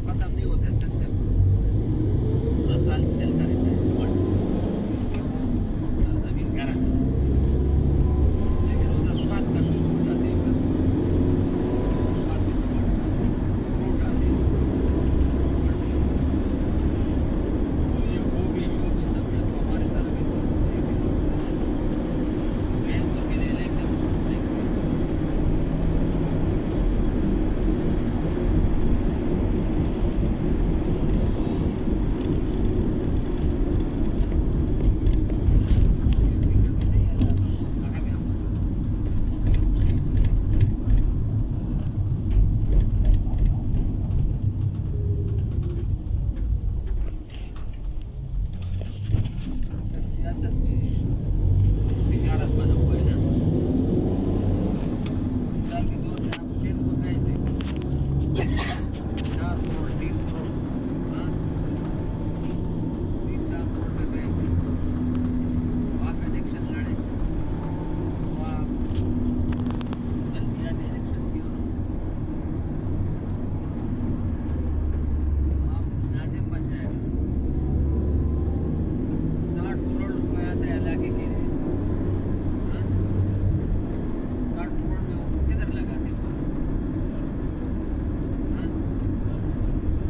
खत्म नहीं होते सकते, पूरा साल चलता रहता है टमाटर। सरजमीन गर्म है, लेकिन उधर स्वाद का शुरू हो जाते हैं, फिर स्वाद से टमाटर फ्रूट आते हैं। तो ये गोभी शोभी सब है, तो हमारे तरफ भी तो होते हैं कि लोग भैंसों के लिए लेते हैं, उसको फेंकते हैं। सियासत में तिजारत बना हुआ है ना। मिसाल के तौर पे आप खेत को बेच दें 4 करोड़ 3 करोड़, हाँ 3-4 करोड़ में बेच दें, तो आप इलेक्शन लड़े, तो आप जल्दी इलेक्शन की आप नाजिम बन जाएगा। 60 करोड़ रुपए आता है इलाके के लिए, हाँ 60 करोड़ में वो किधर लगाते हो, हाँ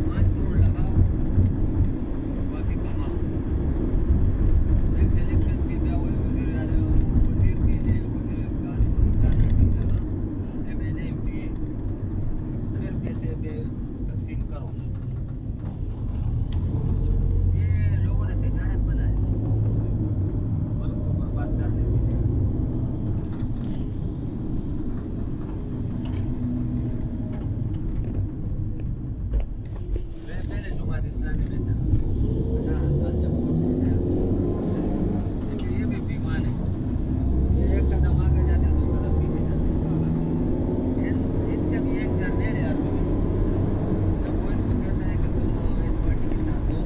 5 करोड़ लगाओ, बाकी कमाओ। नेक्स्ट इलेक्शन के लिए वो वजीर आजम, वजीर के लिए वजीर गाना के लिए, हाँ MNA MPA, फिर पैसे पे तकसीम करो। ये लोगों ने तिजारत बनाया मुल्क को बर्बाद करने के लिए। मैं पहले जमात इस्लामी में था 18 साल जब कोर्स किया, लेकिन ये भी बेईमान है, ये एक कदम आगे जाते 2 कदम पीछे जाते। इनके भी एक चार नेड़े आदमी हैं। जब वो इनको कहता है कि तुम इस पार्टी के साथ हो,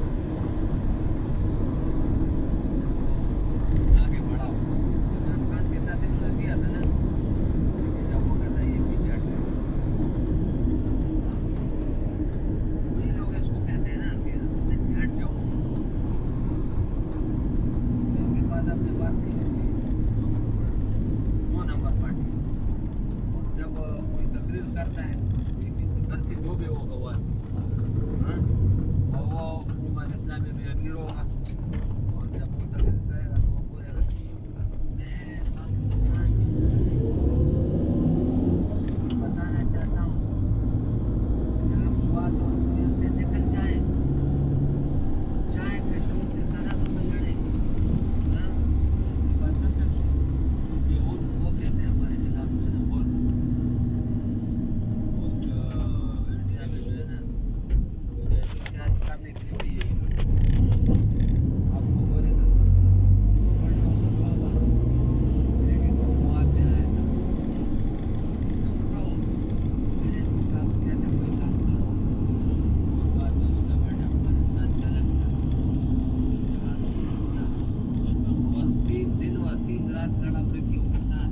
आगे बढ़ाओ, इमरान खान के साथ इन्होंने दिया था ना, लेकिन जब वो कहता है ये पीछे हट गए। वही लोग इसको कहते हैं ना कि तुम इससे हट जाओ, इनके पास अपनी बात नहीं होती, 2 नंबर पार्टी। और जब कोई तकरीर करता है, लेकिन तो घर से दो भी होगा वो आदमी, हाँ और वो जमात इस्लामी में अमीर होगा, और जब वो तकरीर करेगा तो वो बोलेगा मैं पाकिस्तान बताना चाहता हूँ कि आप स्वात और मुनीर से निकल जाए, चाहे कश्मीर के सरहदों में लड़े, हाँ ये बात कर सकते हैं। ये वो कहते हैं हमारे खिलाफ जो है ना, और इंडिया में जो है ना सियासत करने के लिए भी यही लोग आपको बोलेगा बुलडोजर बाबा, लेकिन वो आप में आया था, उठाओ मैंने जो काम किया था कोई काम करो, और बाद में उसका बेटा अफगानिस्तान चला गया, जहाज शुरू किया, और 3 दिन और 3 रात लड़ा अमरीकियों के साथ,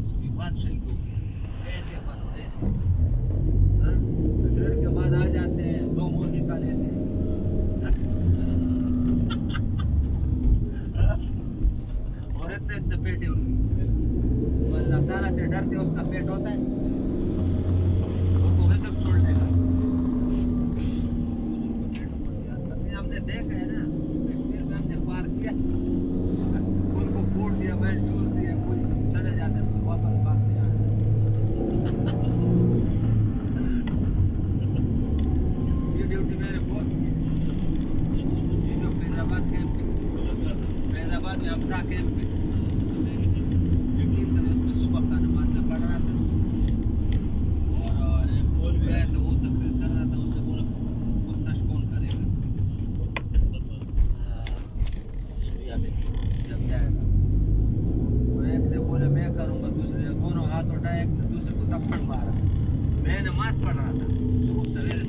उसके बाद शहीद हो गया। ऐसे बस ऐसे, हाँ फिर के बाद आ जाते हैं 2 मुंह निकाल लेते हैं, और इतने इतने पेट है उनकी, तो अल्लाह ताला से डरते उसका पेट होता है, वो तो रिज़्क़ छोड़ देगा। हमने देखा है ना, कश्मीर में हमने पार किया, उनको कोट दिया, बेल्ट शूज दिए, कोई चले जाते, कोई वापस भागते यहाँ से। ये ड्यूटी मेरे बहुत की है। ये जो फैजाबाद कैंप है, फैजाबाद में हमजा कैंप है, यकीन करें उसमें सुबह का नमाज में पढ़ रहा था, और एक बोल भी आया तो वो तकरीर कर रहा था, उसने बोला कुछ कौन करेगा इंडिया में जब जाएगा, वो एक ने बोले मैं करूँगा, दूसरे ने दोनों हाथ उठाए, एक ने दूसरे को थप्पड़ मारा। मैं नमाज पढ़ रहा था सुबह सवेरे